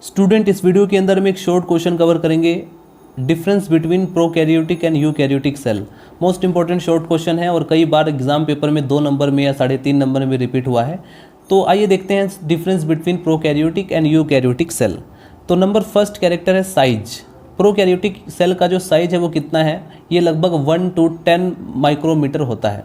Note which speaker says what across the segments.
Speaker 1: Student, इस video के अंदर हम एक शॉर्ट क्वेश्चन कवर करेंगे, difference between prokaryotic and eukaryotic cell. Most important short question है और कई बार एग्जाम पेपर में 2 नंबर में या 3.5 नंबर में रिपीट हुआ है। तो आइए देखते हैं difference between prokaryotic and eukaryotic cell. तो नंबर फर्स्ट कैरेक्टर है साइज। प्रोकैरियोटिक सेल का जो साइज है वो कितना है, ये लगभग 1 to 10 माइक्रोमीटर होता है।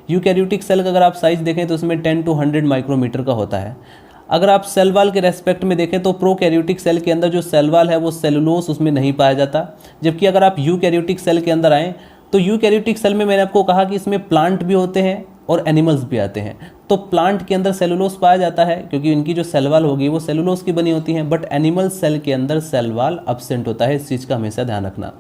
Speaker 1: यूकैरियोटिक सेल का अगर आप साइज देखें तो उसमें 10 to 100 माइक्रोमीटर का होता है। अगर आप सेल वाल के रेस्पेक्ट में देखें तो प्रोकैरियोटिक सेल के अंदर जो सेल वाल है वो सेलुलोस उसमें नहीं पाया जाता, जबकि अगर आप यूकैरियोटिक सेल के अंदर आएँ तो यूकैरियोटिक सेल में मैंने आपको कहा कि इसमें प्लांट भी होते हैं और एनिमल्स भी आते हैं। तो प्लांट के अंदर सेलुलोस पाया जाता है क्योंकि इनकी जो सेल वाल होगी वो सेलुलोस की बनी होती हैं, बट एनिमल सेल के अंदर सेल वाल एब्सेंट होता है। इस चीज़ का हमेशा ध्यान रखना।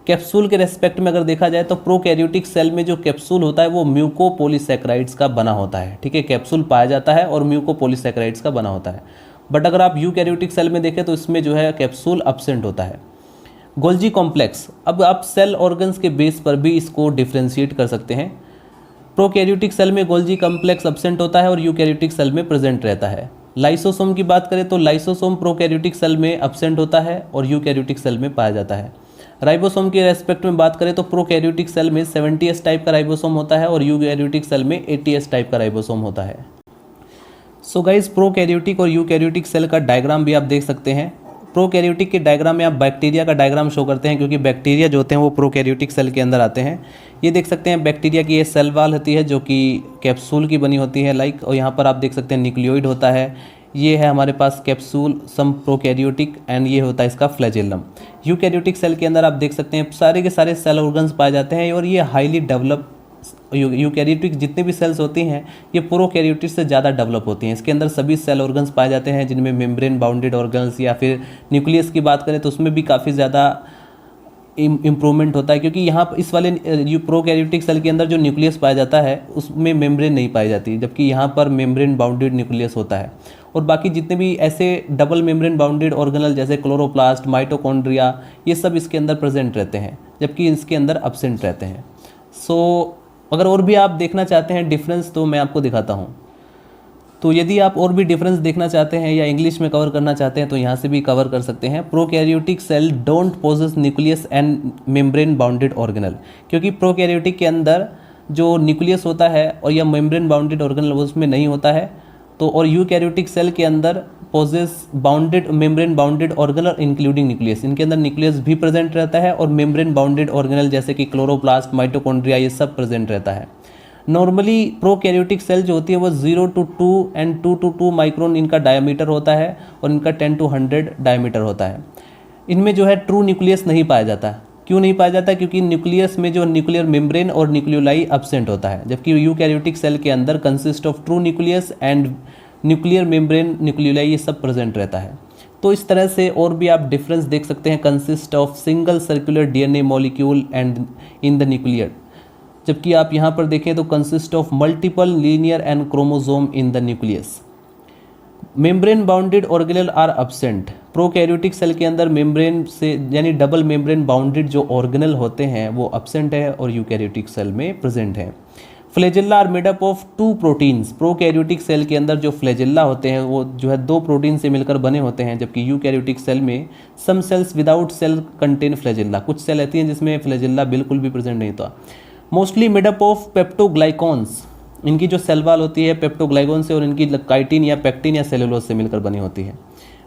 Speaker 1: कैप्सूल के रेस्पेक्ट में अगर देखा जाए तो प्रोकैरियोटिक सेल में जो कैप्सूल होता है वो म्यूकोपॉलीसैकेराइड्स का बना होता है। ठीक है, कैप्सूल पाया जाता है और म्यूकोपॉलीसैकेराइड्स का बना होता है। बट अगर आप यूकैरियोटिक सेल में देखें तो इसमें जो है कैप्सूल एब्सेंट होता है। गोल्जी कॉम्प्लेक्स, अब आप सेल ऑर्गन्स के बेस पर भी इसको डिफ्रेंशिएट कर सकते हैं। प्रोकैरियोटिक सेल में गोल्जी कॉम्प्लेक्स एब्सेंट होता है और यूकैरियोटिक सेल में प्रेजेंट रहता है। लाइसोसोम की बात करें तो लाइसोसोम प्रोकैरियोटिक सेल में एब्सेंट होता है और यूकैरियोटिक सेल में पाया जाता है। राइबोसोम के रेस्पेक्ट में बात करें तो प्रोकैरियोटिक सेल में 70S टाइप का राइबोसोम होता है और यूकैरियोटिक सेल में 80S टाइप का राइबोसोम होता है। सो गाइस, प्रोकैरियोटिक और यूकैरियोटिक सेल का डायग्राम भी आप देख सकते हैं। प्रोकैरियोटिक के डायग्राम में आप बैक्टीरिया का डायग्राम शो करते हैं क्योंकि बैक्टीरिया जो होते हैं वो प्रोकैरियोटिक सेल के अंदर आते हैं। ये देख सकते हैं बैक्टीरिया की ये सेल वाल होती है जो कि कैप्सूल की बनी होती है लाइक, और यहाँ पर आप देख सकते हैं न्यूक्लियोइड होता है। ये है हमारे पास कैप्सूल सम प्रोकैरियोटिक एंड ये होता है इसका फ्लैजेलम। यूकैरियोटिक सेल के अंदर आप देख सकते हैं सारे के सारे सेल ऑर्गन्स पाए जाते हैं और ये हाईली डेवलप यूकैरियोटिक जितने भी सेल्स होती हैं ये प्रोकैरियोटिक से ज़्यादा डेवलप होती हैं। इसके अंदर सभी सेल ऑर्गन्स पाए जाते हैं जिनमें मेम्ब्रेन बाउंडेड ऑर्गन्स, या फिर न्यूक्लियस की बात करें तो उसमें भी काफ़ी ज़्यादा इम्प्रूवमेंट होता है क्योंकि यहाँ पर इस वाले प्रोकैरियोटिक सेल के अंदर जो न्यूक्लियस पाया जाता है उसमें मेम्ब्रेन नहीं पाई जाती, जबकि यहाँ पर मेम्ब्रेन बाउंडेड न्यूक्लियस होता है। और बाकी जितने भी ऐसे डबल मेम्ब्रेन बाउंडेड ऑर्गेनल जैसे क्लोरोप्लास्ट, माइटोकॉन्ड्रिया, ये सब इसके अंदर प्रेजेंट रहते हैं जबकि इसके अंदर एब्सेंट रहते हैं। सो अगर और भी आप देखना चाहते हैं डिफरेंस तो मैं आपको दिखाता हूँ। तो यदि आप और भी डिफरेंस देखना चाहते हैं या इंग्लिश में कवर करना चाहते हैं तो यहाँ से भी कवर कर सकते हैं। Prokaryotic cell don't possess nucleus and membrane bounded organelle, क्योंकि प्रोकैरियोटिक के अंदर जो न्यूक्लियस होता है और या मेम्ब्रेन बाउंडेड ऑर्गेनल उसमें नहीं होता है। तो और यूकैरियोटिक सेल के अंदर possess bounded membrane bounded organelle including nucleus, इनके अंदर न्यूक्लियस भी प्रेजेंट रहता है और मेम्ब्रेन बाउंडेड ऑर्गेनल जैसे कि क्लोरोप्लास्ट, माइटोकॉन्ड्रिया, ये सब प्रेजेंट रहता है। नॉर्मली प्रोकैरियोटिक सेल जो होती है वो 0 to 2 एंड 2 to 2 माइक्रोन इनका डायमीटर होता है और इनका 10 to 100 डायमीटर होता है। इनमें जो है ट्रू न्यूक्लियस नहीं पाया जाता। क्यों नहीं पाया जाता? क्योंकि न्यूक्लियस में जो न्यूक्लियर मेम्ब्रेन और न्यूक्लियोलाई एब्सेंट होता है, जबकि यूकैरियोटिक सेल के अंदर consist of true nucleus and nuclear membrane, nucleoli, ये सब प्रेजेंट रहता है। तो इस तरह से और भी आप डिफरेंस देख सकते हैं। Consist of single circular DNA molecule and in the nuclear, जबकि आप यहाँ पर देखें तो consist of multiple linear and chromosome in the nucleus. Membrane bounded organelle are absent. Prokaryotic cell के अंदर मेम्ब्रेन से यानी डबल मेम्ब्रेन बाउंडेड जो ऑर्गेनल होते हैं वो एब्सेंट है और यूकैरियोटिक सेल में प्रेजेंट है। Flagella are made up of 2 proteins. Prokaryotic cell के अंदर जो फ्लैजेला होते हैं वो जो है 2 प्रोटीन से मिलकर बने होते हैं, जबकि यूकैरियोटिक सेल में some cells without cell contain flagella, कुछ सेल ऐसी हैं जिसमें फ्लैजेला बिल्कुल भी प्रेजेंट नहीं होता। Mostly made up of peptidoglycans, इनकी जो सेल वाल होती है पेप्टोग्लाइकॉन से और इनकी काइटिन या पेक्टिन या सेलुलोज से मिलकर बनी होती है।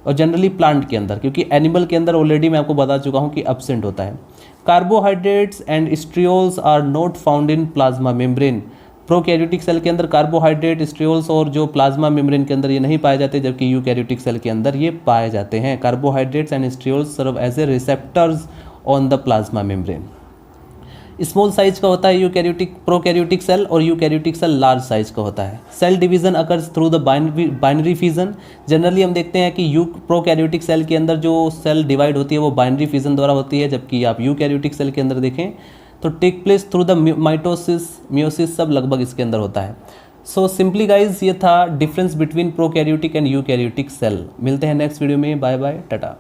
Speaker 1: और जनरली प्लांट के अंदर, क्योंकि एनिमल के अंदर ऑलरेडी मैं आपको बता चुका हूँ कि एब्सेंट होता है। Carbohydrates and sterols are not found in plasma membrane. Prokaryotic cell के अंदर कार्बोहाइड्रेट, स्ट्रियोल्स और जो प्लाज्मा मेम्ब्रेन के अंदर ये नहीं पाए जाते, जबकि यूकैरियोटिक सेल के अंदर ये पाए जाते हैं। Carbohydrates and sterols serve as a receptors on the plasma membrane. Small size का होता है यूकैरियोटिक प्रोकैरियोटिक सेल और यूकैरियोटिक सेल लार्ज साइज का होता है। Cell division occurs through the binary fission. Generally हम देखते हैं कि प्रोकैरियोटिक सेल के अंदर जो सेल डिवाइड होती है वो बाइनरी फिजन द्वारा होती है, जबकि आप यूकैरियोटिक सेल के अंदर देखें तो take place through the mitosis, meiosis, सब लगभग इसके अंदर होता है। सो सिंपली गाइज ये था difference between prokaryotic and eukaryotic cell. मिलते हैं नेक्स्ट वीडियो में। Bye bye, Tata.